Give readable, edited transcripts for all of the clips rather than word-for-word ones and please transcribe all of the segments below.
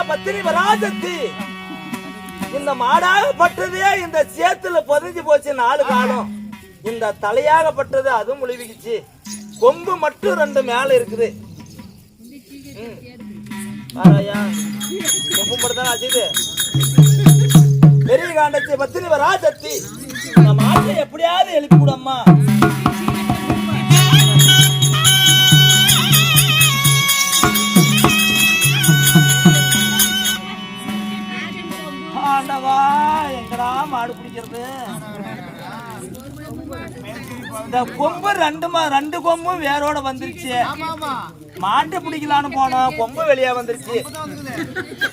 பத்தினி வராசக்தி இந்த மாடாகப்பட்டதே இந்த சேத்துல பதிஞ்சு போச்சு 4 காலம். இந்த தலையாகப்பட்டது அதுவும் முழுவிக்குச்சு. கொம்பு மட்டும் 2 மேல இருக்குது. கொம்பு மட்டும் தான் ஆச்சுது. பெரிய காண்டச்சி பத்தினி வராசக்தி இந்த மாட்டை எப்படியாவது எழுப்பி விடம்மா. ஆண்டவா எங்கடா மாடு பிடிக்கிறது? இந்த கொம்பு 2 கொம்பும் வேரோட வந்துருச்சு. மாட்டை பிடிக்கலான்னு போனோம், கொம்பு வெளியே வந்துருச்சு.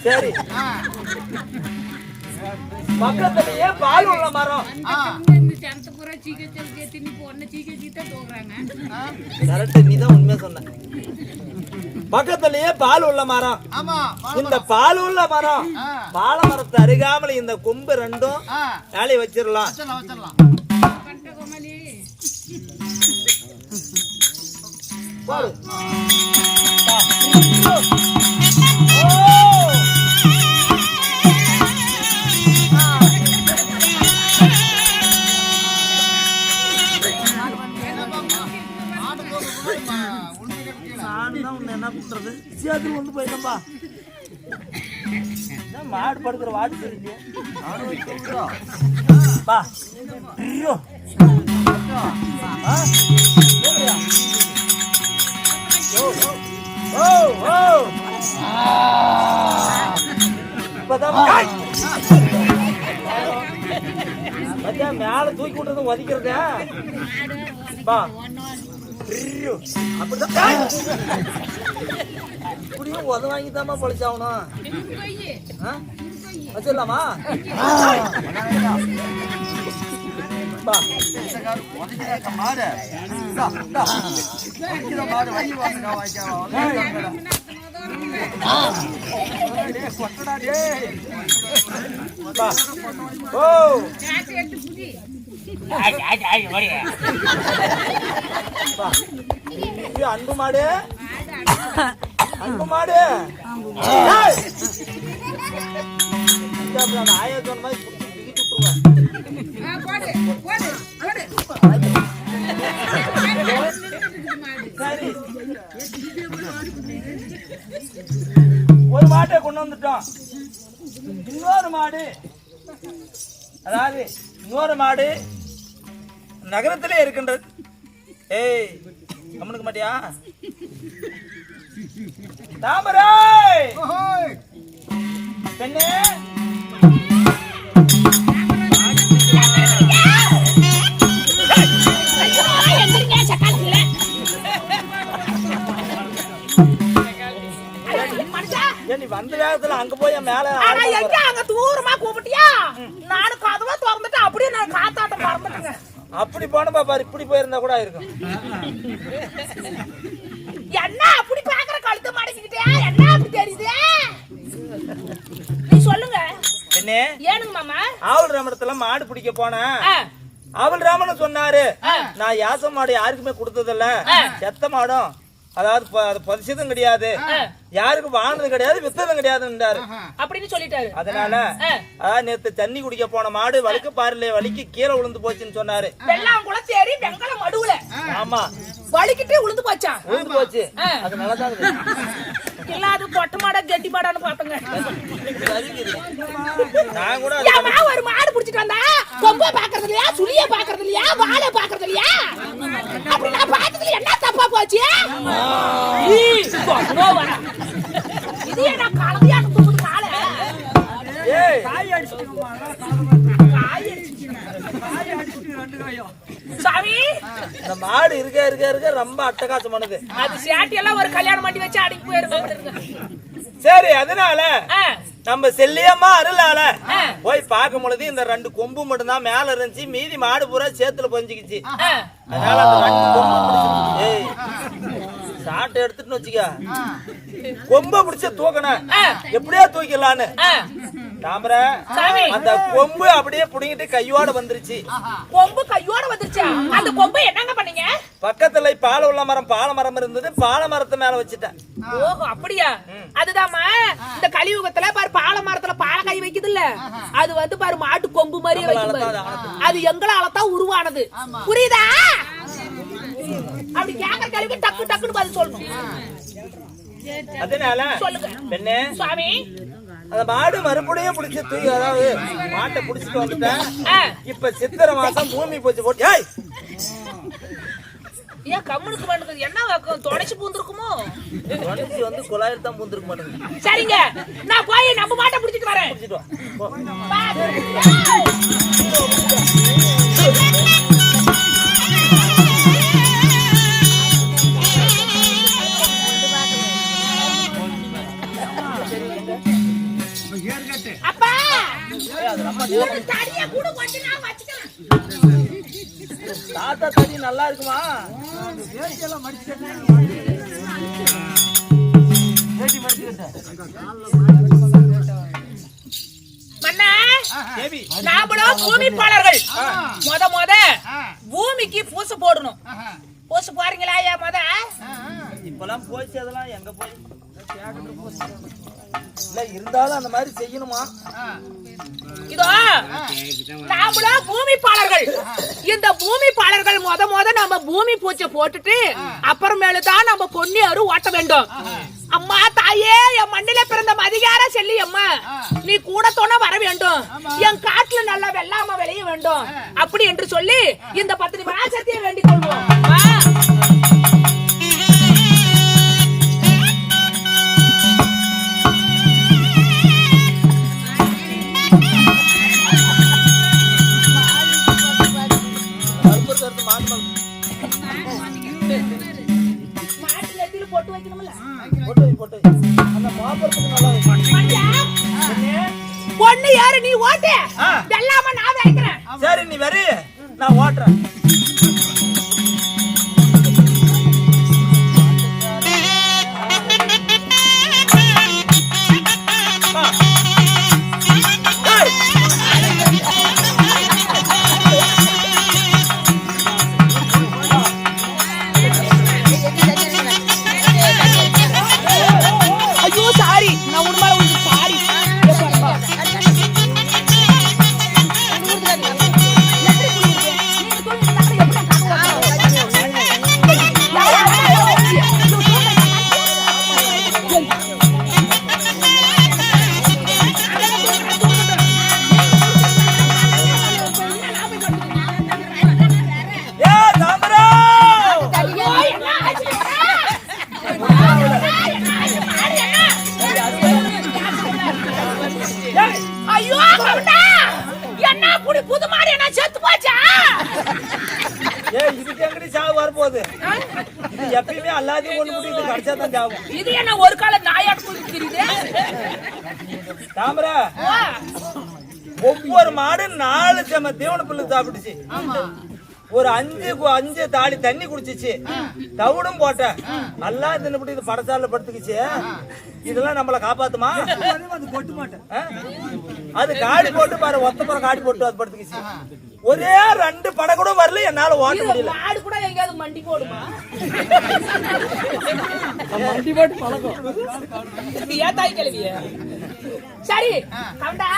சரி, பக்கத்துலயே பால் உள்ள மரம். நீதான் உண்மையா சொன்ன. பக்கத்துலயே பால் உள்ள மரம். இந்த பால் உள்ள மரம் பால மரத்தை அருகாமல் இந்த கொம்பு 2ம் வேலையை வச்சிடலாம். என்ன பண்றது? சேத்துல வந்து போயிட்டம்பா. மாடு படுக்கிற வாடு தெரியலையே. மேல தூக்கி விட்டுறது வதிக்கிறத அப்படியும் உத வாங்கித்தாமா பொழைச்சாகணும். வச்சிடலாமா? அன்பு மாடு, அன்பு மாடு. ஆயா சொன்ன மாதிரி சரி, ஒரு மாட்டை கொண்டு வந்துட்டோம். இன்னொரு மாடு, அதாவது இன்னொரு மாடு நகரத்திலே இருக்கின்றது. ஏய் கம்முனுக்கு மாட்டியா? தாமரை பெண்ணே, நீ வந்த வேகத்துல அங்க போய் மேல அங்க தூரமா கூப்பிட்டியா? நானும் கதவை திறந்துட்டு அப்படியே நான் காத்தாட்டம் பறந்துட்டேங்க. அப்படி போனப்பா பாரு, இப்படி போயிருந்தா கூட இருக்கும். என்ன அப்படி பாக்குற? கழுத்து மடக்கிட்டே என்ன அப்படி தெரியுது? நீ சொல்லுங்க. என்ன ஏனுங்க மாமா? ஆவல் ராமத்துல மாடு பிடிக்க போனேன். ஆவல் ராமன் சொன்னாரு, நான் யாச மாடு யாருக்குமே கொடுத்ததில்ல, செத்த மாடும், அதாவது பரிசுதும் கிடையாது, யாருக்கும் வாங்கினது கிடையாது, வித்ததும் கிடையாதுன்றாரு அப்படின்னு சொல்லிட்டாரு. அதனால நேத்து தண்ணி குடிக்க போன மாடு வழுக்கு பாருல வலிக்கு கீழே விழுந்து போச்சுன்னு சொன்னாரு. வெள்ளாம் குளத்தேரி வெங்கல மடுவுல ஆமா வலிக்கிட்டே விழுந்து போச்சா? விழுந்து போச்சு. அது நல்லதான் இல்ல, அது பொட்ட மாடா கெட்டி மாடான்னு பாத்துங்க. நான் கூட ஒரு மாடு புடிச்சிட்டு வந்தா கொம்ப பாக்குறது இல்லையா, சுழிய பாக்குறது இல்லையா, வாழை பாக்குறது இல்லையா? அப்படி நான் பார்த்ததுல என்ன தப்பா போச்சு? இது என்ன கலவையா தூக்குது காலை? காய் அடிச்சுட்டு சாமி, இந்த மாடு இருக்க இருக்க இருக்க ரொம்ப அட்டகாசம் பண்ணுது. அது சேட்டி எல்லாம் ஒரு கல்யாணம் பண்ணி வச்சு அடிக்கு போயிருக்க. சரி, அதனால நம்ம செல்லியம்மா அருளால போய் பார்க்கும் பொழுது இந்த 2 கொம்பு மட்டும் தான் மேல இருந்துச்சு, மீதி மாடு பூரா சேத்துல பொஞ்சிக்கிச்சு. அதனால அந்த 2 கொம்பு சாட்டை எடுத்துட்டு வச்சுக்க, கொம்ப பிடிச்ச தூக்கணும், எப்படியா தூக்கலான்னு தாமரை சாமி அந்த கொம்பு அப்படியே புடிங்கிட்டு கையோட வந்துருச்சு. கொம்பு கையோட வந்துருச்சா? அந்த கொம்பு என்னங்க பண்ணீங்க? பக்கத்துல பால உள்ள மரம் பால மரம் இருந்தது, பால மரத்து மேல வச்சுட்டேன். ஓஹோ அப்படியா? அதுதாம்மா இந்த கலியுகத்துல பாரு பால மரத்துல பால கை வைக்குது இல்ல, அது வந்து பாரு மாட்டு கொம்பு மாதிரியே வைக்கும். அது எங்களால தான் உருவானது, புரியுதா? அப்படி கேக்குற கேள்விக்கு டக்கு டக்குன்னு பதில் சொல்லணும். அதனால சொல்லுங்க பெண்ணே சுவாமி. அந்த மாடு மறுபடியும் பிடிச்சி தூக்கி, அதாவது மாட்டை பிடிச்சிட்டு வந்துட்டேன். இப்ப சித்திரை மாசம் பூமி போச்சு போட்டு ஏன் கம்முனுக்கு பண்ணுது? என்ன தொடச்சு பூந்துருக்குமோ? தொடச்சி வந்து குழாயில் தான் பூந்துருக்க மாட்டேங்குது. சரிங்க, நான் போய் நம்ம மாட்டை பிடிச்சிட்டு வரேன். அப்பா தடியா கூட கொஞ்ச நாள் வச்சுக்கலாம். தாத்தா தடி நல்லா இருக்குமா? மன்னா நாமளும் பூமிப்பாளர்கள் முத பூமிக்கு பூசை போடணும். பூசை போறீங்களா? முத இப்பெல்லாம் போச்சு, அதெல்லாம் எங்க போய் இருந்தாலும் அந்த மாதிரி செய்யணுமா? இதோ நாமளும் பூமிப்பாளர்கள். இந்த பூமிப்பாளர்கள் முத நம்ம பூமி பூச்சை போட்டுட்டு அப்புறமேலுதான் நம்ம பொன்னியாரு ஓட்ட வேண்டும். அம்மா தாயே, என் மண்ணில பிறந்த மதிகார செல்லி அம்மா, நீ கூட தோண வர வேண்டும். என் காட்டுல நல்லா வெள்ளாம விளைய வேண்டும். அப்படி என்று சொல்லி இந்த 10 மாசத்தையே வேண்டிக் கொள்வோம். பொண்ணு யாரு? நீ ஓட்டு, வெள்ளாம நான் வைக்கிறேன். சரி நீ வரு, நான் ஓட்டுறேன். ஐயோ சாரி, நான் உண்மையில உங்களுக்கு சாரி. ஐயோ என்ன புடி புது மாடு என்ன செத்து போச்சா? இதுக்கு எங்கடி சாவு வரப்போகுது? இது எப்பயுமே எல்லாத்தையும் கொண்டு போட்டு இது கடிச்சா தான் சாவும். இது என்ன ஒரு கால நாயாட்டு தெரியுது? தாமரை ஒவ்வொரு மாடு 4 செம தீவன புல்லு சாப்பிட்டுச்சு. ஒரு 5 தாலி தண்ணி குடிச்சிச்சு. தவிடும் போட்ட நல்லா தின்னுபிட்டு இது படசால படுத்துக்குச்சு. இதெல்லாம் நம்மள காப்பாத்துமா? அது காடி போட்டு பாரு, ஒத்தப்புறம் காடி போட்டு அது படுத்துக்குச்சு. ஒரே 2 படம் கூட வரல, என்னால ஓட்ட முடியல. மாடு கூட எங்கயாவது மண்டி போடுமா? மண்டி போட்டு பழக்கம். ஏன் தாய் கிழவிய? சரி கவுண்டா,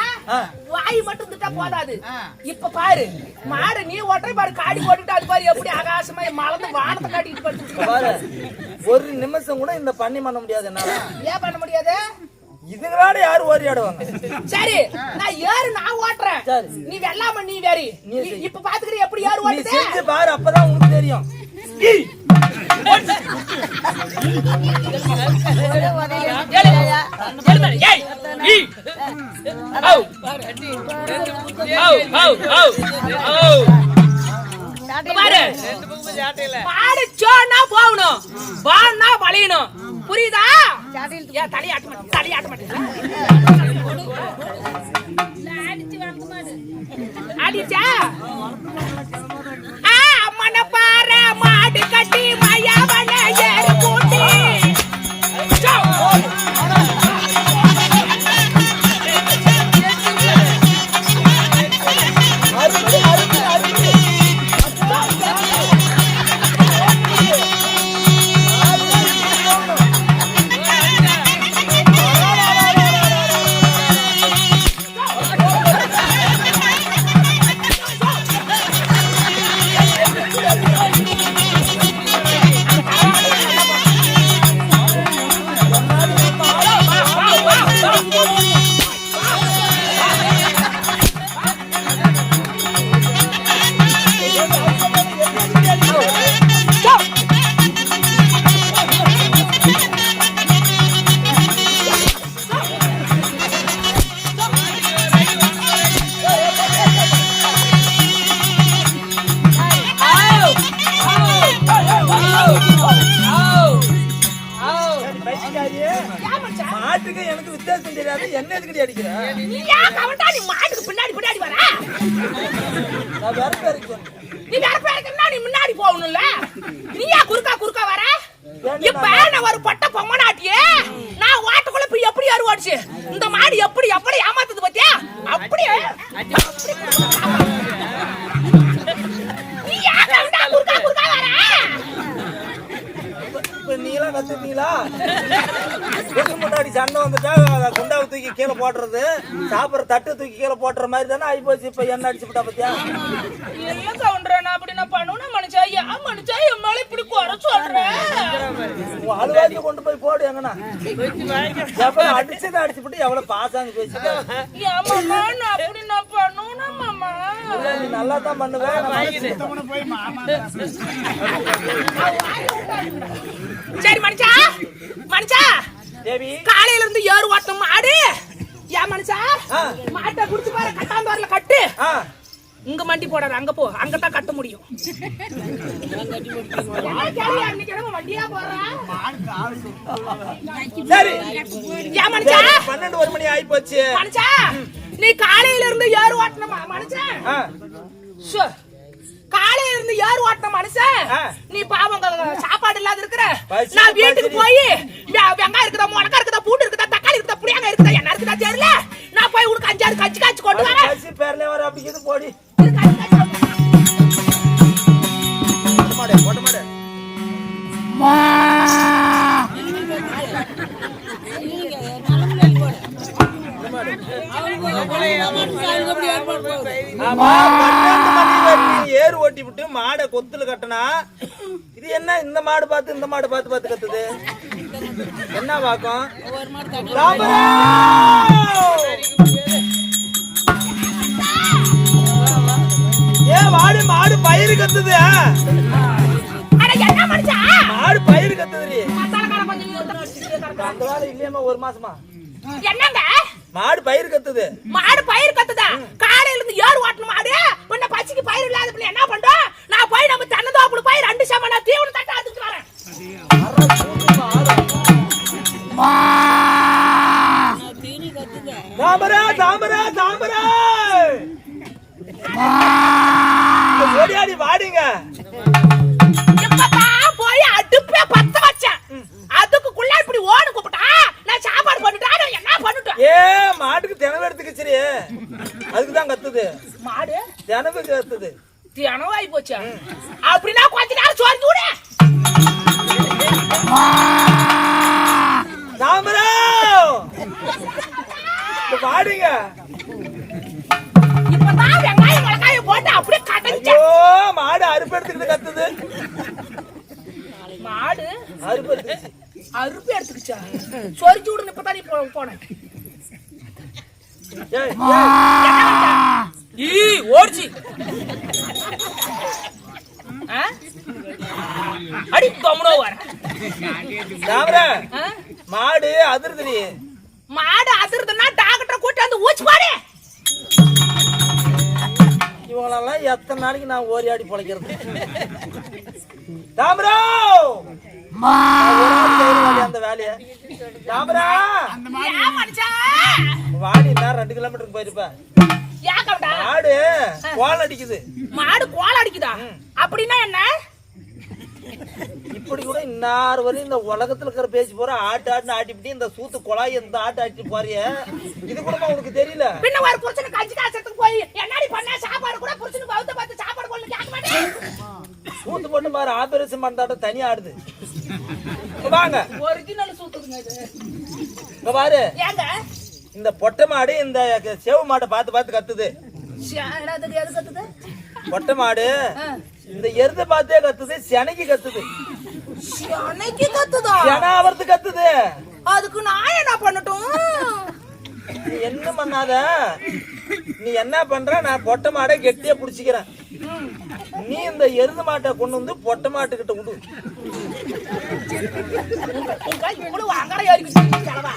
வாய் மட்டும் திட்டா போதாது. இப்ப பாரு மாடு நீ ஓட்டுற பாரு, காடி போட்டுட்டு அது பாரு எப்படி ஆகாசமா மலர்ந்து வானத்தை காட்டிட்டு படுத்து. ஒரு நிமிஷம் கூட இந்த பண்ணி பண்ண முடியாது என்னால. ஏன் பண்ண முடியாது? இதுங்களால யாரு ஓரி ஆடுவாங்க? சரி நான் ஏறு, நான் ஓட்டுறேன். நீ வெள்ளாம நீ வேறி. இப்ப பாத்துக்கிற எப்படி யாரு ஓட்டுது? நீ செஞ்சு பாரு, அப்பதான் உங்களுக்கு தெரியும். போகணும், வான்னா வளையணும், புரியுதா? ஏன் தலையாட்ட மாட்டேன், தலையாட்ட மாட்டேன். அடிச்சா அம்மன பாரு மாடு கட்டி மயாவன ஏறு கூட்டி மாட்டுக்கு எனக்கு வித்தியாசம் தெரியாது. என்ன எதுக்கடி அடிக்கிற? நீ ஏன் கவட்டா நீ மாட்டுக்கு பின்னாடி வர? நான் வேற பேருக்கு சொன்னேன். நீ வேற பேருக்குன்னா நீ முன்னாடி போகணும்ல. நீ ஏன் குறுக்கா வர? இப்ப நான் ஒரு பட்ட பொம்மனாட்டியே நான் வாட்டுக்குள்ள போய் எப்படி அறுவாடுச்சு இந்த மாடு எப்படி ஏமாத்துது பாத்தியா? அப்படியே நீ ஏன் குறுக்கா வர? நீலாம் கத்துட்டீங்களா? முன்னாடி சண்டை வந்துட்டா குண்டாவை தூக்கி கீழே போடுறது, சாப்பிட்ற தட்டு தூக்கி கீழே போட்டுற மாதிரி தானே ஆகி போச்சு. இப்ப என்ன அடிச்சு விட்டா பத்தியா? என்ன கவுண்டர் அப்படி நான் பண்ணுவேன் மனுஷா என் மேல இப்படி குறை சொல்றேன். அழுவாக்கி கொண்டு போய் போடு எங்கண்ணா. அடிச்சுதான் அடிச்சுட்டு எவ்வளவு பாசாங்க பேசிட்டு அப்படி நான் பண்ணுவேன் மாமா. நீ நல்லா தான் பண்ணுவேன். சரி மனுஷா தேவி காலையில இருந்து ஏறு ஓட்டம் மாடு ஏன் மனுஷா மாட்டை குடிச்சு பாரு கட்டாந்தோரல கட்டு. இங்க மண்டி போடாது அங்க போ அங்கதான் கட்ட முடியும். சரி ஏன் மனுஷா 12 மணி ஆயி போச்சு. மனுஷா நீ காலையில இருந்து ஏறு ஓட்டணுமா மனுஷன்? காலையில இருந்து ஏறு ஓட்டின மனுஷன் நீ பாவம் சாப்பாடு இல்லாத இருக்கிற. நான் வீட்டுக்கு போய் வெங்காயம் இருக்குதா, மிளகா இருக்குதா, பூண்டு இருக்குதா, தக்காளி இருக்குதா, புளியாங்க இருக்குதா, என்ன இருக்குதா தெரியல. நான் போய் உனக்கு 5-6 கஞ்சி காய்ச்சி கொண்டு வரேன். கட்சி பேர்ல வர அப்படிங்கிறது போடி. போட்ட மாடு ஏறு ஓட்டி விட்டு மாடை கொத்துல கட்டினா இது என்ன? இந்த மாடு பார்த்து இந்த மாடு பார்த்து கத்துது. என்ன பாக்கம்? ஏன் மாடு பயிறு கத்துது? மாடு பயிறு கத்துது. அந்த வேலை இல்லையம்மா ஒரு மாசமா என்னங்க மாடு பயிர் கத்துது. மாடு பயிர் கத்துதா? காலையில இருந்து ஏறு ஓட்டணும் மாடு உன்ன பச்சிக்கு பயிர் இல்லாத பிள்ளை என்ன பண்றோம்? நான் போய் நம்ம தென்னந்தோப்புல போய் 2 சமனா தீவன தட்ட அதுக்கு வரேன். தாமரா ஓடியாடி வாடிங்க. இப்பதான் போய் அடுப்பே பத்த வச்சேன். அதுக்குள்ள இப்படி ஓடு கூப்பிட்டா நான் சாப்பாடு போட்டுட்டா என்ன பண்ணிட்டேன்? மாட்டுக்கு தினவு எடுத்துக்கிச்சு. அதுக்குதான் கத்துது. மாடு தினவு கத்துது. தினவாய் போச்சா? அப்படின்னா கொஞ்ச நேரம் சோர்ந்து விடு. தாமரா வாடிங்க. இப்பதான் வெங்காயம் மிளகாயம் போட்டு அப்படியே கடைஞ்சு. மாடு அறுப்பு எடுத்துக்கிட்டு கத்துது. மாடு அறுப்பு எடுத்துக்கிச்சா? சொரிஞ்சு விடுன்னு இப்பதான் நீ போனேன். ஓடிச்சு அடி தொம்னோ வர. மாடு அதிர்து. மாடு அதிர்துன்னா டாக்டரை கூட்டி வந்து ஊச்சி பாரு. இவங்களெல்லாம் எத்தனை நாளைக்கு நான் ஓரியாடி பொழைக்கிறது? தாமரா அந்த வேலைய தாமரா வாடி 2 கிலோமீட்டருக்கு போயிருப்ப. மாடு கோல் அடிக்குது. மாடு கோல் அடிக்குதா? அப்படின்னா என்ன? இப்படி கூட இன்னார் வரையும் இந்த உலகத்துல இருக்கிற பேசி போற ஆட்டுன்னு ஆட்டிவிட்டு இந்த சூத்து குழாய் இந்த ஆட்டு ஆட்டிட்டு போறிய இது கூட உனக்கு தெரியல. பின்ன ஒரு புருஷனை கஞ்சி காய்ச்சறதுக்கு போய் என்னடி பண்ண சாப்பாடு கூட புருஷனுக்கு வவுத்த பார்த்து சாப்பாடு போடணும் கேட்க மாட்டேன். சூத்து போட்டு பாரு ஆபரேஷன் பண்ணாட்ட தனியா ஆடுது. வாங்க ஒரிஜினல் சூத்துங்க இது. இங்க பாரு ஏங்க இந்த பொட்டை மாடு இந்த சேவு மாட்டை பார்த்து கத்துது. எது கத்துது? பொட்டை மாடு இந்த எருத பார்த்தே கத்துது. செனைக்கு கத்துது. செனைக்கு கத்துதா? செனாவர்த்து கத்துது. அதுக்கு நான் என்ன பண்ணட்டும்? நீ என்ன பண்ணாத. நீ என்ன பண்ற? நான் பொட்டை மாடை கெட்டியா புடிச்சுக்கிறேன். நீ இந்த எருது மாட்டை கொண்டு வந்து பொட்டை மாட்டுக்கிட்ட விடு. இவ்வளவு அங்கட ஏறிக்கிட்டு செலவா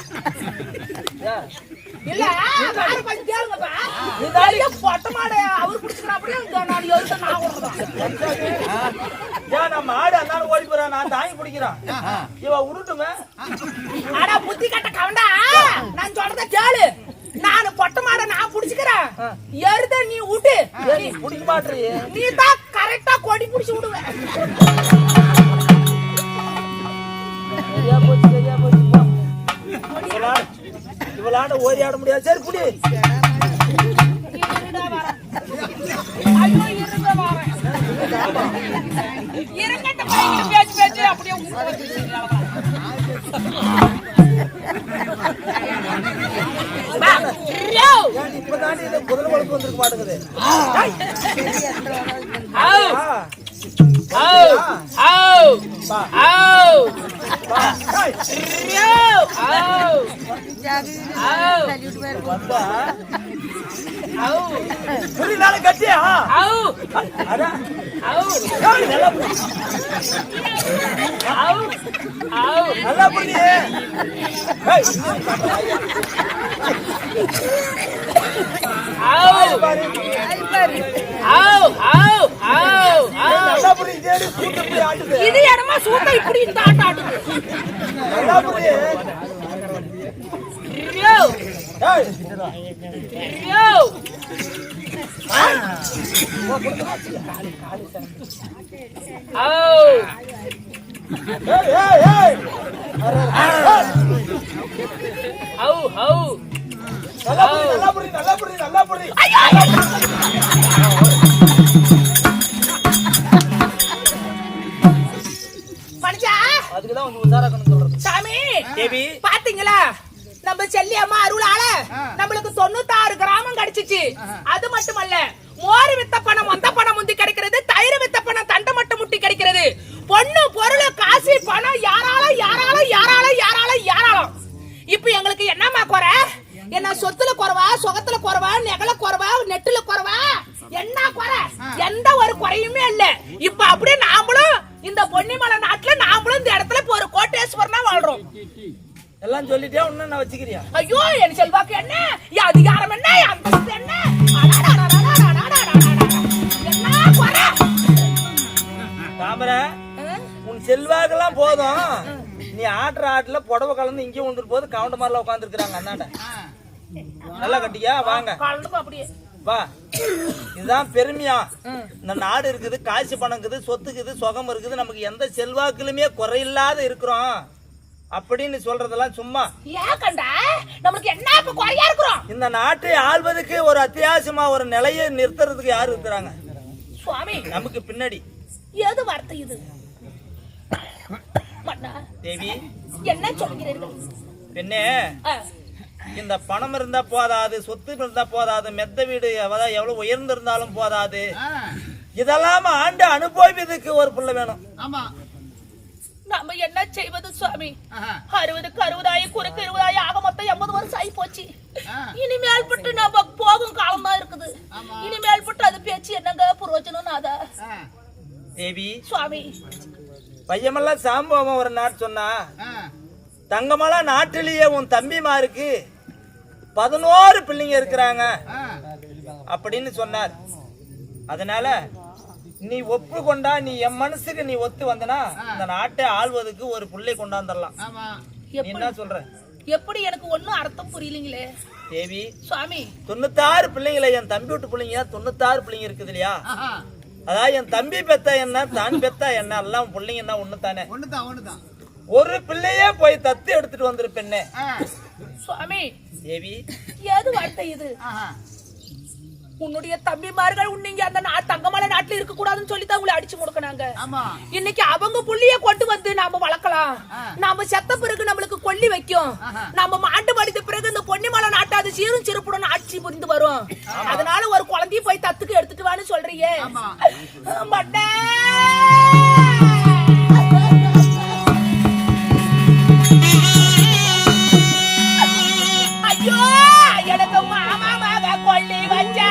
இல்ல வேற கொஞ்சம் கேளுங்கப்பா நீ பொட்ட மாடு அவர் குடிச்சுக்கிறா அப்படியே நான் எழுத நான் ஏன் நம்ம மாடு அந்தான ஓடி போறான் நான் தாங்கி பிடிக்கிறான் இவ உருட்டுமே ஆனா புத்தி கட்ட கவண்டா நான் சொல்றத கேளு நான் பொட்ட மாட நான் புடிச்சுக்கிறேன் எருத நீ விட்டு நீ பிடிக்க மாட்டறியே நீ தான் கரெக்டா கொடி புடிச்சு விடுவே சரியா போச்சு போ இவளாண்ட ஓடி ஆட முடியாது சரி புடி ஐயோ இருங்க வரேன் இருங்கட்ட பேச்சு பேச்சு அப்படியே இப்பதாண்டி இதை முதல் வளர்ப்பு வந்துருக்க மாட்டேங்குது கட்டியா நல்லா புரியுது இது இடமா சூட்டை இப்படி இந்த ஆட்ட ஆடுது நல்லா புரியுது அதுக்குதான் கொஞ்சம் உசாராக்கணும் சொல்றது சாமி தேவி பாத்தீங்களா நம்ம செல்லியம்மா அருளால நம்மளுக்கு 96 கிராமம் கிடைச்சிச்சு அது மட்டுமல்ல மோர் வித்த பணம் மொந்த பணம் முந்தி கிடைக்கிறது தயிர் வித்த பணம் தண்டை மட்டும் முட்டி கிடைக்கிறது பொண்ணு பொருள் காசு பணம் யாராலும் இப்ப எங்களுக்கு என்னமா குறை என்ன சொத்துல குறைவா சுகத்துல குறைவா நெகல குறைவா நெட்டுல குறைவா என்ன குறை எந்த ஒரு குறையுமே இல்ல இப்ப அப்படியே நாமளும் இந்த பொன்னிமலை நாட்டுல நாமளும் இந்த இடத்துல ஒரு கோட்டேஸ்வரனா வாழ்றோம் எல்லாம் சொல்லிட்டே ஒண்ணு நான் வச்சுக்கிறியா ஐயோ என் செல்வாக்கு என்ன என் அதிகாரம் என்ன என் அந்தஸ்து என்ன என்ன குறை தாமரை உன் செல்வாக்கெல்லாம் போதும் நீ ஆடுற ஆட்டுல புடவை கலந்து இங்கே வந்துட்டு போது கவுண்ட மாதிரில உட்கார்ந்து இருக்கிறாங்க அண்ணாண்ட நல்லா கட்டியா வாங்க அப்படியே வா இதுதான் பெருமையா இந்த நாடு இருக்குது காசு பணம் இருக்குது சொத்துக்குது சுகம் இருக்குது நமக்கு எந்த செல்வாக்குலுமே குறையில்லாத இருக்கிறோம் அப்படின்னு சொல்றதெல்லாம் சும்மா ஏக்கண்டா நமக்கு என்ன இப்ப குறையா இருக்கிறோம் இந்த நாட்டை ஆள்வதற்கு ஒரு அத்தியாவசியமா ஒரு நிலையை நிறுத்துறதுக்கு யாரு இருக்கிறாங்க சுவாமி நமக்கு பின்னாடி ஏது வார்த்தை இது தேவி என்ன சொல்கிறீர்கள் பெண்ணே இந்த பணம் இருந்தா போதாது சொத்து இருந்தா போதாது மெத்த வீடு எவ்வளவு உயர்ந்து இருந்தாலும் போதாது இதெல்லாம் ஆண்டு அனுபவிப்பதற்கு ஒரு பிள்ளை வேணும் நாம என்ன செய்வது சுவாமி 60க்கு 60 குறுக்கு 20 ஆக மொத்தம் 80 வருஷம் ஆகி போச்சு இனிமேல் பட்டு நம்ம போகும் காலம் தான் இருக்குது இனிமேல் பட்டு அது பேச்சு என்னங்க புரோஜனம் நாதா தேவி சுவாமி பையமெல்லாம் சாம்பவம் ஒரு நாட்டு சொன்னா தங்கமெல்லாம் நாட்டிலேயே உன் தம்பிமாருக்கு 11 பிள்ளைங்க இருக்கிறாங்க அப்படின்னு சொன்னார் அதனால நீ ஒப்பு கொண்டா நீ என் மனசுக்கு நீ ஒத்து வந்தனா இந்த நாட்டை ஆள்வதற்கு ஒரு பிள்ளை கொண்டாந்துடலாம் நீ என்ன சொல்ற எப்படி எனக்கு ஒண்ணும் அர்த்தம் புரியலீங்களே தேவி சுவாமி 96 பிள்ளைங்களை என் தம்பி விட்டு பிள்ளைங்க 96 பிள்ளைங்க இருக்குது இல்லையா அதாவது என் தம்பி பெத்தா என்ன தான் பெத்தா என்ன எல்லாம் பிள்ளைங்க என்ன ஒண்ணுதானே ஒரு பிள்ளையே போய் தத்து எடுத்துட்டு வந்திருப்பேன்னு சுவாமி தேவி ஏது வார்த்தை இது உன்னுடைய தம்பிமார்கள் உன்னிங்க அந்த தங்கமலை நாட்டுல இருக்க கூடாதுன்னு சொல்லி தான் உங்களை அடிச்சு முடுக்கினாங்க இன்னைக்கு அவங்க புள்ளிய கொண்டு வந்து நாம வளர்க்கலாம் நாம செத்த பிறகு நம்மளுக்கு கொல்லி வைக்கும் நாம மாண்டு படித்த பிறகு இந்த பொன்னிமலை நாட்டு அது சீரும் சிறப்புடன் ஆட்சி புரிந்து வரும் அதனால ஒரு குழந்தைய போய் தத்துக்கு எடுத்துட்டு வான்னு சொல்றீங்க ஐயோ எனக்கு மாமா மக கொல்லி வச்சா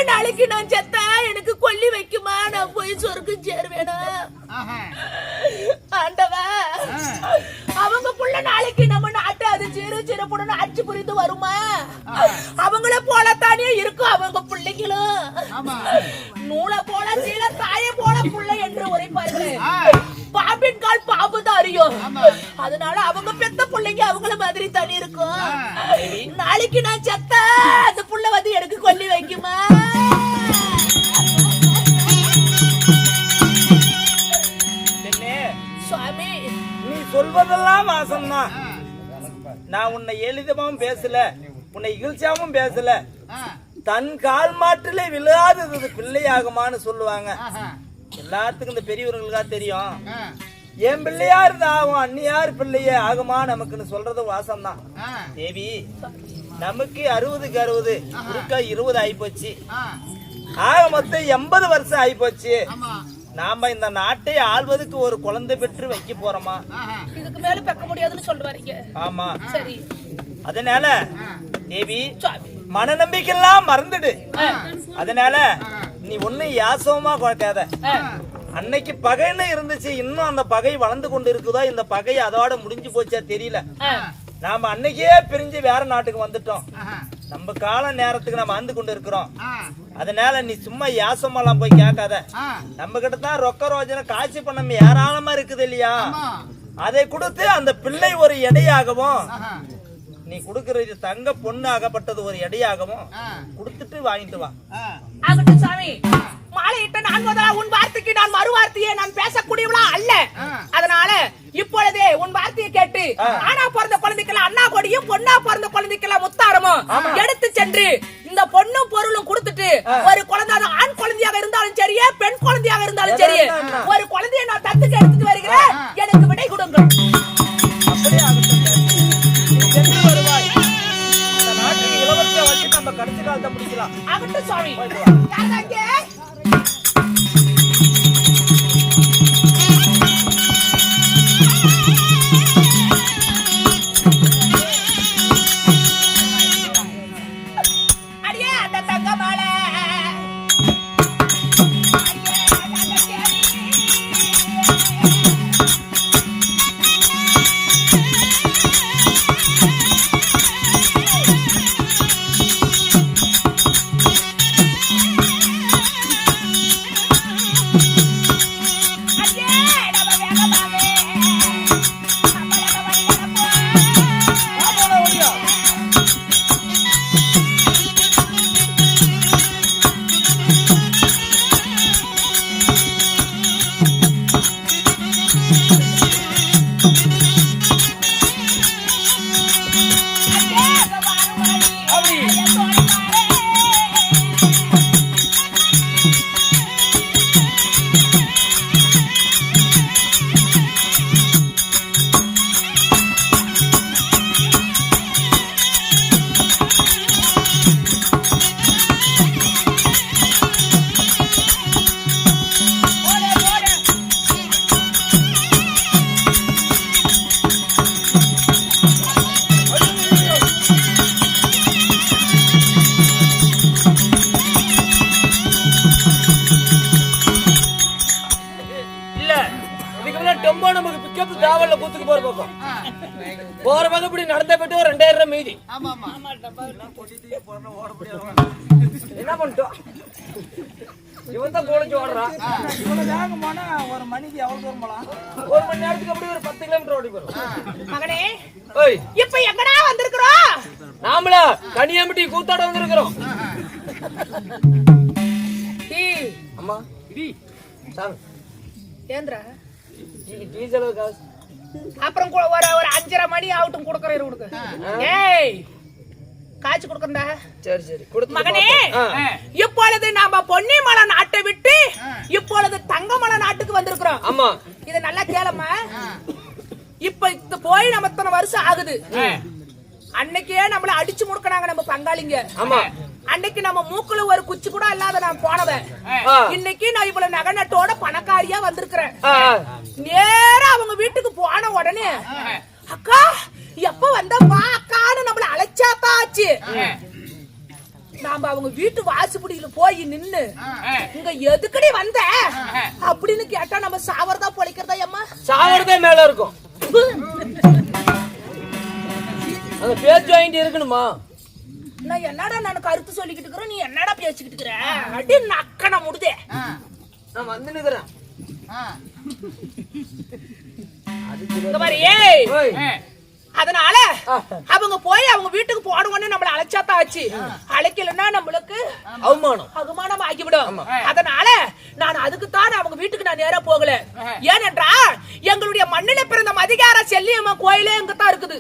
நாளைக்கு நான் செத்தா எனக்கு கொல்லி வைக்குமா? நான் போய் சொர்க்கம் சேருவேனா? ஆண்டவா, அவங்க புள்ள நாளைக்கு நம்ம நாட்டை அது சிறப்புடன் ஆட்சி புரிந்து வருமா? அவங்கள போலத்தானே இருக்கும் அவங்க பிள்ளைங்களும். நூலை போல சீல தாய போல புள்ள என்று உரைப்பார்கள். பாம்பின் கால் பாம்பு தான் அறியும். அதனால அவங்க பெத்த பிள்ளைங்க அவங்கள மாதிரி தனி இருக்கும். நாளைக்கு நான் செத்தா அந்த புள்ள வந்து எனக்கு கொல்லி வைக்குமா? சுவாமி, நீ சொல்வதெல்லாம் வாசம்தான். நான் உன்னை எளிதமாவும் பேசல, உன்னை இகழ்ச்சியாவும் பேசல. தன் கால் மாட்டிலே விழாதது பிள்ளையாகுமான்னு சொல்லுவாங்க. எல்லாத்துக்கும் இந்த பெரியவர்களுக்கா தெரியும். என் பிள்ளையா இருந்தா ஆகும், அந்நியார் பிள்ளையே ஆகுமா நமக்குன்னு சொல்றது வாசம்தான். தேவி, நமக்கு 60க்கு 60 குறுக்கா 20 ஆயிப்போச்சு. ஆக மொத்தம் 80 வருஷம் ஆயிப்போச்சு. நாம இந்த நாட்டை ஆள்வதற்கு ஒரு குழந்தை பெற்று வைக்க போறோமா? இதுக்கு மேல பெக்க முடியாதுன்னு சொல்றாங்க. ஆமா, சரி. அதனால தேவி, மன நம்பிக்கையெல்லாம் மறந்துடு. அதனால நீ ஒண்ணு யாசவமா குறைக்காத. அன்னைக்கு பகைன்னு இருந்துச்சு, இன்னும் அந்த பகை வளர்ந்து கொண்டு இருக்குதோ, இந்த பகை அதோட முடிஞ்சு போச்சா தெரியல. நாம அன்னைக்கே பிரிஞ்சு வேற நாட்டுக்கு வந்துட்டோம். நம்ம கால நேரத்துக்கு நம்ம ஆந்து கொண்டு இருக்கிறோம். அதனால நீ சும்மா யாசமெல்லாம் போய் கேட்காத. நம்ம கிட்ட தான் ரொக்க ரோஜனை காட்சி பண்ண ஏராளமா இருக்குது இல்லையா? அதை கொடுத்து அந்த பிள்ளை ஒரு எடையாகவும், நீ கொடுக்கறது தங்க பொண்ணு ஆகப்பட்டது ஒரு எடையாகவும் கொடுத்துட்டு வாங்கிட்டு வா. ஆகட்டும் சாமி. மாலையிட்ட நான் உன் வார்த்தைக்கு நான் மறு வார்த்தையை நான் பேசக்கூடியவளா அல்ல. அதனால இப்பொழுதே உன் வார்த்தையை கேட்டு ஆனா பிறந்த குழந்தைக்கெல்லாம் அண்ணா கொடியும், பொண்ணா பிறந்த குழந்தைக்கெல்லாம் முத்தாரமும் எடுத்து சென்று இந்த பொண்ணும் பொருளும் கொடுத்துட்டு, ஒரு குழந்தை ஆண் குழந்தையாக இருந்தாலும் சரியே, பெண் குழந்தையாக இருந்தாலும் சரியே, ஒரு குழந்தைய நான் தத்துக்கு எடுத்துட்டு வருகிறேன். எனக்கு விடை கொடுங்க. அப்படியே சென்று வருவாய். இந்த நாட்டுக்கு இளவரசியை வச்சு நம்ம கடைசி காலத்தை முடிக்கலாம். ஆகட்டும் சுவாமி. அடியே அந்த தங்க மாலை போற பக்கம் இப்படி நடந்த போயிட்டு ஒரு 2000 மீதி. என்ன பண்ணிட்டோம்? இவன் தான் கோழிச்சு ஓடுறான். ஒரு மணிக்கு எவ்வளவு தூரம் போலாம்? ஒரு மணி நேரத்துக்கு அப்படி ஒரு 10 கிலோமீட்டர் ஓடி போறோம். மகனே, இப்ப எங்கடா வந்திருக்கிறோம்? நாமள கனியாம்பட்டி கூத்தாட வந்திருக்கிறோம். அம்மா ஏந்திரா டீசல் காசு அப்புறம் ஒரு 5:30 மணி ஆகட்டும் கொடுக்கறேன். ஏய் காய்ச்சி கொடுக்கறா. சரி சரி மகனே, இப்பொழுது நாம பொன்னிமலை நாட்டை விட்டு இப்பொழுது தங்கமலை நாட்டுக்கு வந்திருக்கிறோம். ஆமா, இத நல்லா கேளம்மா. இப்ப இது போய் நம்ம இத்தனை வருஷம் ஆகுது. அன்னைக்கே நம்மள அடிச்சு முடுக்கறாங்க நம்ம பங்காளிங்க. ஆமா, அன்னைக்கு நம்ம மூக்குல ஒரு குச்சி கூட இல்லாத நான் போனவன். இன்னைக்கு நான் இவ்வளவு நகநட்டோட பணக்காரியா வந்திருக்கிறேன். நேரா அவங்க வீட்டுக்கு போன உடனே அக்கா எப்ப வந்தப்பா அக்கான்னு நம்மள அழைச்சாத்தாச்சு. நாம அவங்க வீட்டு வாசுபடியில போய் நின்னு இங்க எதுக்கடி வந்த அப்படின்னு கேட்டா நம்ம சாவறதா பொழைக்கிறதா அம்மா? சாவறதே மேல இருக்கும். அந்த பேச்சு வாங்கிட்டு இருக்கணுமா? நான் என்னடா நான் கருத்து சொல்லிக்கிட்டு இருக்கிறேன், நீ என்னடா பேசிக்கிட்டு இருக்கிற? அடி நக்கன முடுதே. நான் வந்து நிக்கிறேன். இந்த மாதிரி ஏய் அதனால அவங்க போய் அவங்க வீட்டுக்கு போடுவோன்னு நம்மள அழைச்சாத்தான் ஆச்சு. அழைக்கலன்னா நம்மளுக்கு அவமானம் ஆகிவிடும். அதனால நான் அதுக்குத்தான் அவங்க வீட்டுக்கு நான் நேரா போகல. ஏனென்றா எங்களுடைய மண்ணில பிறந்த மதிகார செல்லியம்மன் கோயிலே இங்கதான் இருக்குது.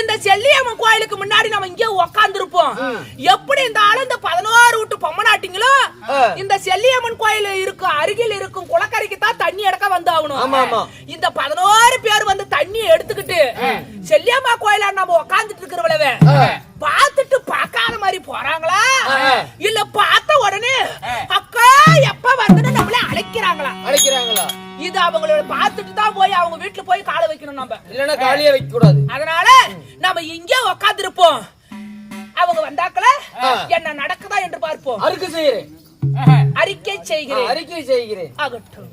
இந்த செல்லியம்மன் கோயிலுக்கு முன்னாடி நம்ம இங்கே உட்கார்ந்து இருப்போம். எப்படி இருந்தாலும் இந்த 11 வீட்டு பொம்மநாட்டிங்களும் இந்த செல்லியம்மன் கோயில் இருக்கும் அருகில் இருக்கும் குளக்கரைக்கு தான் தண்ணி எடுக்க வந்தாகணும். இந்த 11 பேர் வந்து தண்ணி எடுத்துக்கிட்டு செல்லியம்மா கோயில நம்ம உட்கார்ந்துட்டு இருக்கிறவளவே பார்த்துட்டு பார்க்காத மாதிரி போறாங்களா இல்ல பார்த்த உடனே அக்கா எப்ப வந்து நம்மள அழைக்கிறாங்களா? இது அவங்களோட பார்த்துட்டு தான் போய் அவங்க வீட்டுல போய் காலை வைக்கணும். நம்ம இல்லன்னா காலியா வைக்க கூடாது. அதனால நம்ம இங்க உட்கார்ந்து இருப்போம். அவங்க வந்தாக்கல என்ன நடக்குதா என்று பார்ப்போம். அறிக்கை செய்கிறேன் ஆகட்டும்.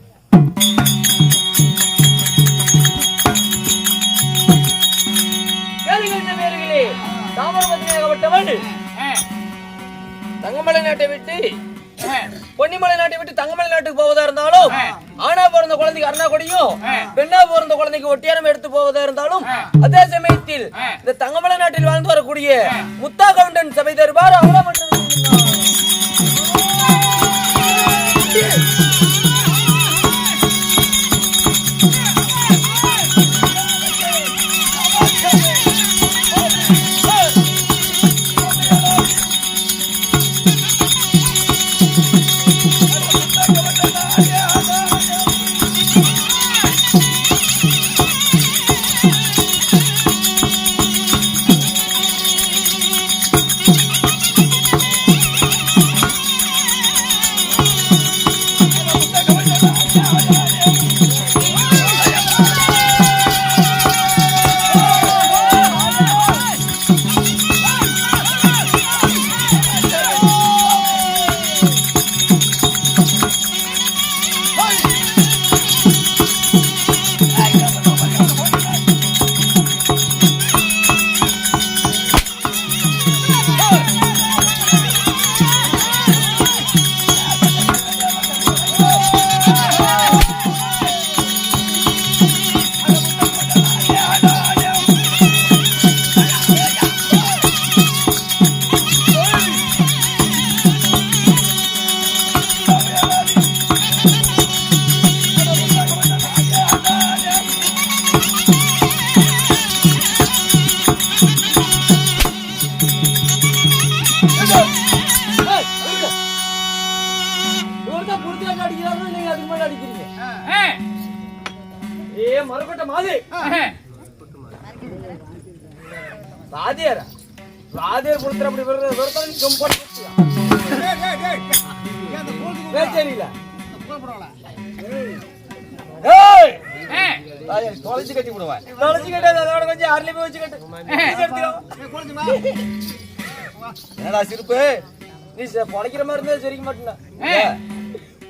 தங்கமலை நாட்டை விட்டு பொன்னிமலை நாட்டை விட்டு தங்கமலை நாட்டுக்கு போவதா இருந்தாலும், ஆனா பிறந்த குழந்தைக்கு அருணா கொடியும் பெண்ணா பிறந்த குழந்தைக்கு ஒட்டியானம் எடுத்து போவதா இருந்தாலும், அதே சமயத்தில் இந்த தங்கமலை நாட்டில் வாழ்ந்து வரக்கூடிய முத்தா கவுண்டன் சபை தருவார் அவள மட்டும் தொலைச்சு கட்டி விடுவேன். தொலைச்சு கட்டாது, அதோட கொஞ்சம் அருளி போய் வச்சு கட்டு. என்னடா சிரிப்பு? நீ பொழைக்கிற மாதிரி இருந்தா சிரிக்க மாட்டேன்னா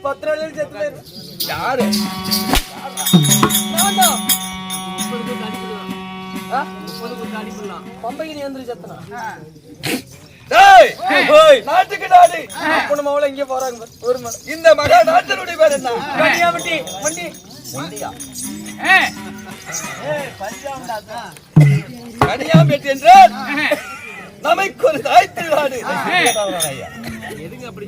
10 நாள் செத்து யாரு பம்பைக்கு நீ வந்து செத்தனா? நாட்டுக்கு நாடு அப்பனும் அவளை இங்க போறாங்க. ஒரு இந்த மகா நாட்டினுடைய பேர் என்ன? கனியாமட்டி மண்டி கனியாம்பேட்டி என்றால் நமக்கு ஒரு தாய்த்து நாடு. எதுங்க அப்படி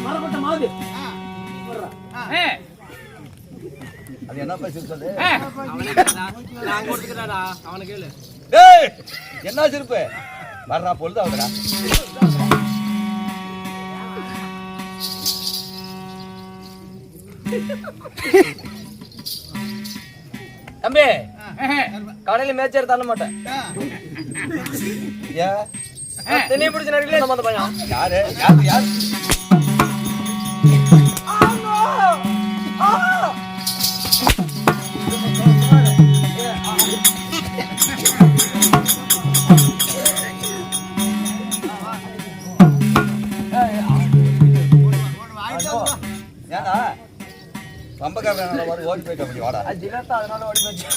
மரப்பட்ட மாதிரி அது என்ன பேசி சொல்லு. அவனை கேளு. என்ன சிரிப்பு வர்றா பொழுது அவடா. தம்பி கடையில மேய்ச்சர் தள்ள மாட்டேன். தென்னை பிடிச்ச நடிகல அந்த பையன் யாரு யாரு யாரு பம்பக்காரன் ஓடி போயிட்டு அப்படி வாடா அதனால ஓடி போச்சு.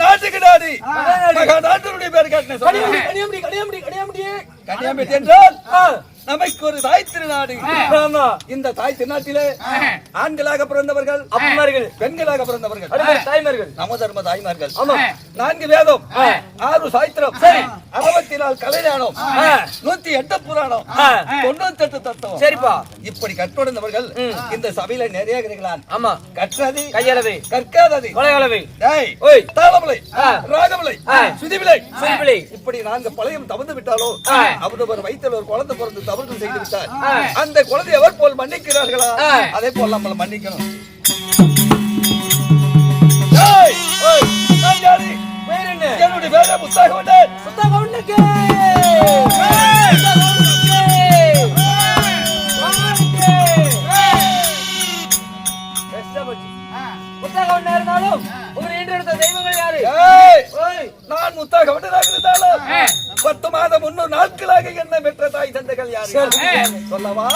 நாட்டுக்கு நாடு நாட்டினுடைய பேர் கேட்டேன். கன்னியாகுமரி என்றால் நமக்கு ஒரு தாய் திருநாடு. இந்த தாய் திருநாட்டிலே ஆண்களாக பிறந்தவர்கள் அப்பமார்கள், பெண்களாக பிறந்தவர்கள் தாய்மார்கள், நம தர்ம தாய்மார்கள். 4 வேதம், 6 சாஸ்திரம், 64 கலைஞானம், 108 புராணம், 98 தத்துவம். சரிப்பா, இப்படி கற்றுணர்ந்தவர்கள் இந்த சபையில நிறைய இருக்கிறான். ஆமா, கற்றது கையளவு, கற்காதது கொலையளவு, தாளமலை, ராகமலை, சுதிவிலை, இப்படி 4 பழையும் தவந்து விட்டாலோ அவரவர் வயிற்றில் ஒரு குழந்தை பிறந்து தவறு செய்து விட்டார். அந்த குழந்தை எவர் போல் மன்னிக்கிறார்களா அதே போல் நம்மள மன்னிக்கணும். என்னுடைய பேர புத்தகம் இருந்தாலும் உங்களை ஈன்றெடுத்த தெய்வங்கள் யாரு? நான் முத்தாக இருந்தாலும் 10 மாதம் 300 நாட்களாக என்ன பெற்ற தாய் தந்தைகள் யாரு சொல்லவா?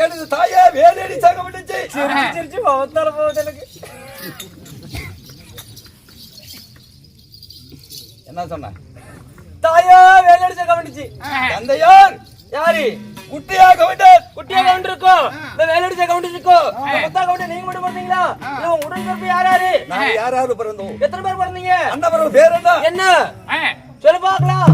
எனது தாயா வேலையடி சாக விட்டுச்சு. சிரிச்சு பவத்தால போகுது எனக்கு. என்ன சொன்ன? தாயா வேலையடி சாக விட்டுச்சு. தந்தையார் யாரு? குட்டியாக விட்டார். குட்டியாக இருக்கோ இந்த வேலையடி சாக விட்டுச்சுக்கோ. முத்தா கவுண்ட நீங்க மட்டும் பிறந்தீங்களா? இல்ல உங்க உடன்பிறப்பு யாராரு? நான் யாராரு பிறந்தோம்? எத்தனை பேர் பிறந்தீங்க? அண்ணவரோட பேர் என்ன? என்ன சொல்லு பாக்கலாம்.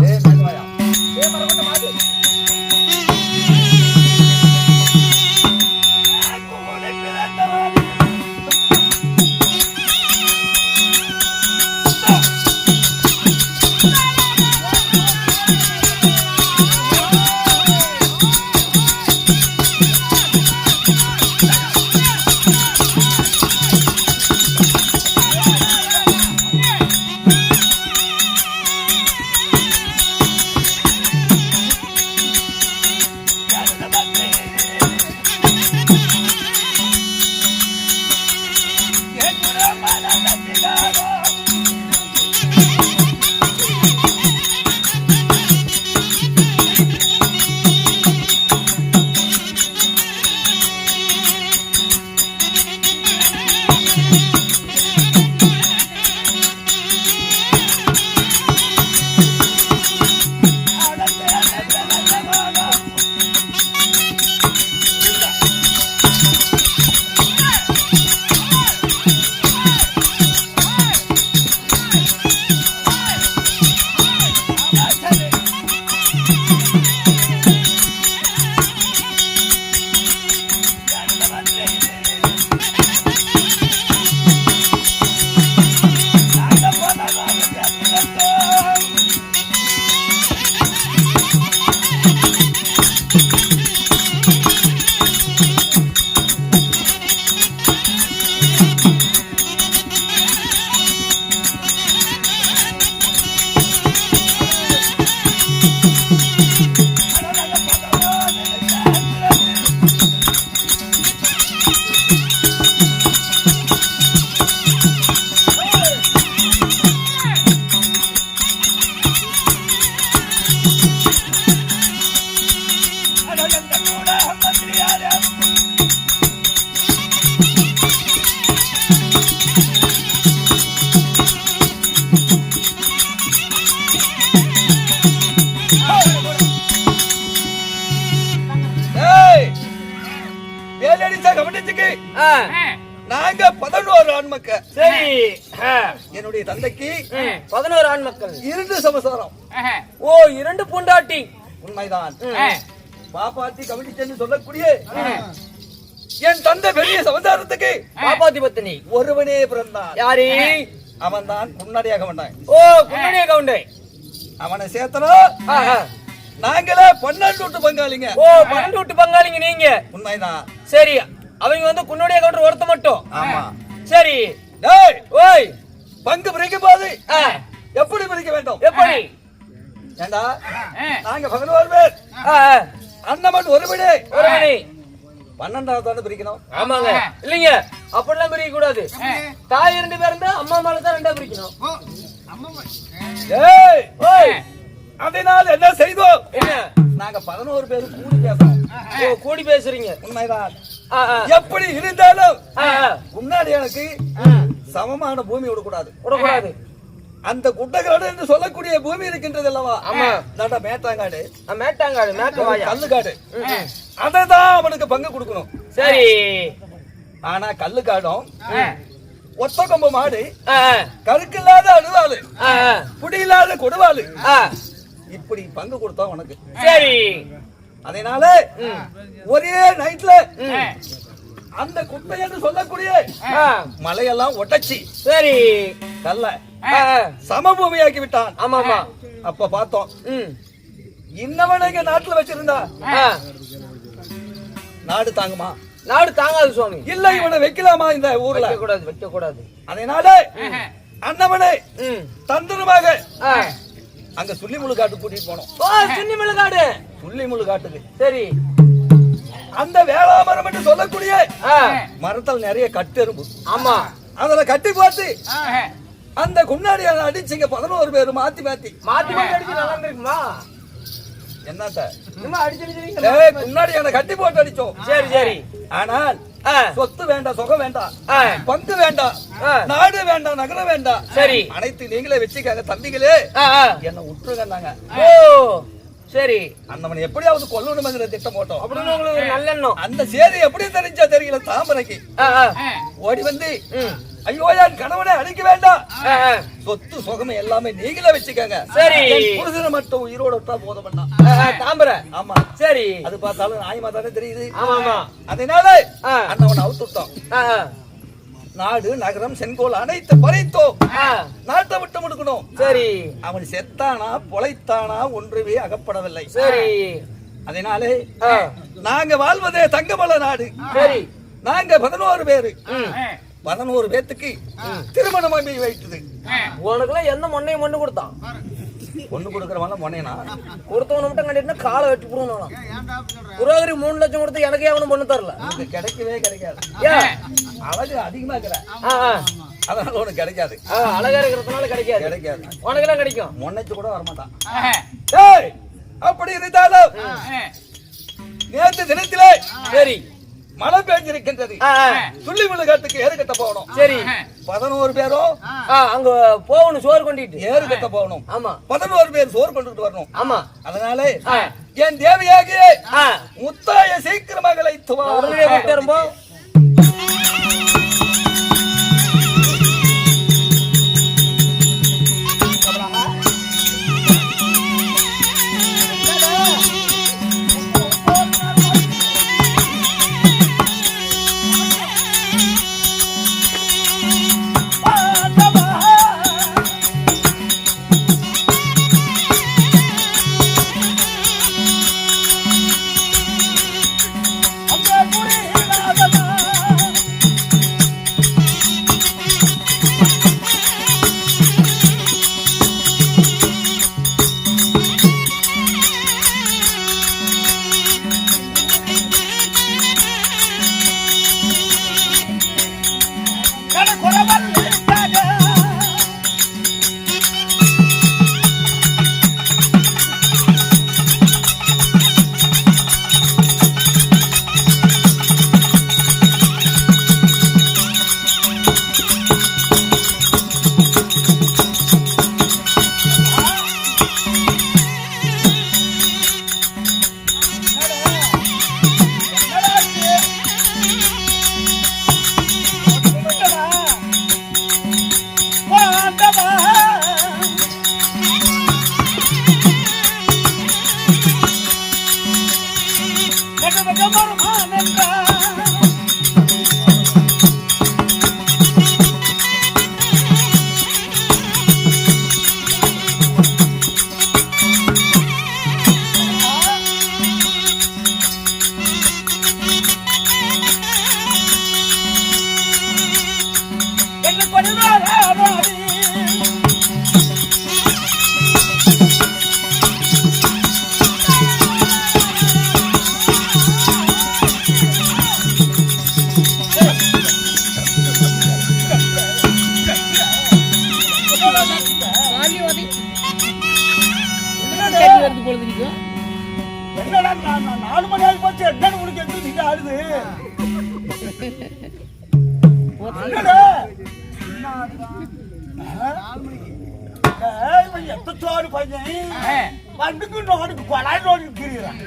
என்னுடைய தந்தைக்கு 11 ஆண் மக்கள். 2 சமசாரம். ஓ 2 பொண்டாட்டி. உண்மைதான். பாப்பாத்தி கமிட்டி சென்று சொல்லக்கூடிய என் தந்தை பெரிய சமசாரத்துக்கு பாப்பாத்தி பத்தினி ஒருவனே பிறந்தான். யாரு? அவன் தான் குன்னடியாக வந்தான். ஓ குன்னடிய கவுண்டை. அவனை சேர்த்தனா நாங்களே 12 வீட்டு பங்காளிங்க. ஓ 12 வீட்டு பங்காளிங்க நீங்க. உண்மைதான். சரி அவங்க வந்து குன்னடிய கவுண்டர் ஒருத்த மட்டும். ஆமா. சரி டேய் ஓய் பங்கு பிரிக்க போது எப்படி பிரிக்க வேண்டும்? எப்படி? ஏண்டா நாங்க 11 பேர் அண்ணமன் ஒருவனே. 12வது பிரிக்கணும். ஆமாங்க. இல்லீங்க அப்படிலாம் பிரிக்க கூடாது. தாய் 2 பேர் இருந்தா அம்மா மேல தான் 2 பிரிக்கணும். ஏய் ஓய் அதனால் என்ன செய்தோம்? என்ன? நாங்க 11 பேர் கூடி பேசணும். ஓ கூடி பேசுறீங்க. உண்மைதான். எப்படி இருந்தாலும் முன்னாடி எனக்கு சமமான பூமி விடக்கூடாது. அந்த குட்டகாடு என்று சொல்லக்கூடிய பூமி இருக்கின்றது அல்லவா? ஆமா. நட மேட்டாங்காடு. மேட்டாங்காடு மேட்டவாயா கல்லுக்காடு. அததான் அவனுக்கு பங்கு கொடுக்கணும். சரி. ஆனா கல்லுக்காடும் ஒத்த கொம்பு மாடு, கருக்கில்லாத அழுவாளு, புடியில்லாத கொடுவாளு, இப்படி பங்கு கொடுத்தா உனக்கு. சரி. அதனால ஒரே நைட்ல அந்த குட்டை என்று சொல்லக்கூடிய மலையெல்லாம் ஒட்டச்சி சரி கல்ல சமபூமியாக்கி விட்டான். ஆமா ஆமா. அப்ப பார்த்தோம் இன்னவன இங்க நாட்டுல வச்சிருந்தா நாடு தாங்குமா? நாடு தாங்காது சுவாமி. இல்ல இவனை வைக்கலாமா இந்த ஊர்ல? வைக்க கூடாது. அதனால அண்ணவனை தந்திரமாக அங்க சுள்ளிமுழு காட்டு கூட்டிட்டு போனோம். சுள்ளிமுழு காடு. சுள்ளிமுழு காட்டுக்கு. சரி. அந்த வேளாமரம் என்று சொல்லக்கூடிய மரத்தில் நிறைய கட்டெரும்பு. ஆமா. அதுல கட்டி பார்த்து அந்த குன்னாடி அடிச்சுங்க 11 பேரு மாத்தி அடிச்சு நல்லா இருக்குமா? என்னட்ட அடிச்சு கட்டி போட்டு அடிச்சோம். சரி சரி. ஆனால் சொத்து வேண்டாம், சுகம் வேண்டாம், பங்கு வேண்டாம், நாடு வேண்டாம், நகரம் வேண்டாம். சரி. அனைத்து நீங்களே வச்சுக்காங்க தம்பிகளே, என்ன விட்டுருங்க. ஓ சரி. அண்ணவன் எப்படியாவது கொல்லணுங்கிற திட்டம் போட்டோம். அப்படின்னு உங்களுக்கு நல்லெண்ணம். அந்த சேதி எப்படி தெரிஞ்சா தெரியல. தாமரைக்கு ஓடி வந்து ஐயோ என் கணவனை அழிக்க வேண்டாம், சொத்து சுகமே எல்லாமே நீங்களே வச்சுக்கங்க. சரி. புருஷனை மட்டும் உயிரோட விட்டா போதும் பண்ணா தாமரை. ஆமா. சரி. அது பார்த்தாலும் நியாயமா தானே தெரியுது. ஆமா. அதனால அண்ணவனை அவுத்துட்டோம். நாடு நகரம் செங்கோல் அனைத்து பறித்தோம். நாட்டை விட்டு முடுக்கணும். சரி. அவன் செத்தானா பொழைத்தானா ஒன்றுமே அகப்படவில்லை. சரி. அதனாலே நாங்க வாழ்வதே தங்கமல நாடு. சரி. நாங்க 11 பேரு. 11 பேத்துக்கு திருமணம் வைத்தது. உனக்குலாம் எந்த மொன்னையும் மண்ணு கொடுத்தான்? ஒண்ணு கொடுக்கறவங்க மொன்னைனா கொடுத்தவன மட்டும் கண்டிப்பா காலை வெட்டி போடணும். புரோகிரி 3 லட்சம் கொடுத்து எனக்கு எவனும் பொண்ணு தரல. கிடைக்கவே கிடைக்காது. அழகு அதிகமா இருக்கிற அதனால உனக்கு கிடைக்காது. அழகா இருக்கிறதுனால கிடைக்காது. உனக்கு எல்லாம் கிடைக்கும். மொன்னைச்சு கூட வரமாட்டான். அப்படி இருந்தாலும் நேற்று தினத்திலே சரி மழை பெஞ்சிருக்கின்றது. சுள்ளிமுழு காட்டுக்கு ஏறு கட்ட போகணும். சரி. 11 பேரும் அங்க போகணும். சோறு கொண்டிட்டு ஏறு கட்ட போகணும். ஆமா. 11 பேர் சோறு கொண்டுட்டு வரணும். ஆமா. அதனால என் தேவியாகிய முத்தாய சீக்கிரமாக அழைத்து வா. உடனே விட்டுரும்போ. அந்த என்னடா 4 மணி ஆகி போச்சு என்னன்னு உனக்கு எங்க நீங்க ஆடுது என்னடா எத்தோடு பையன் வந்துக்கு நோடுக்கு கொலாய் நோடு இருக்கிறான்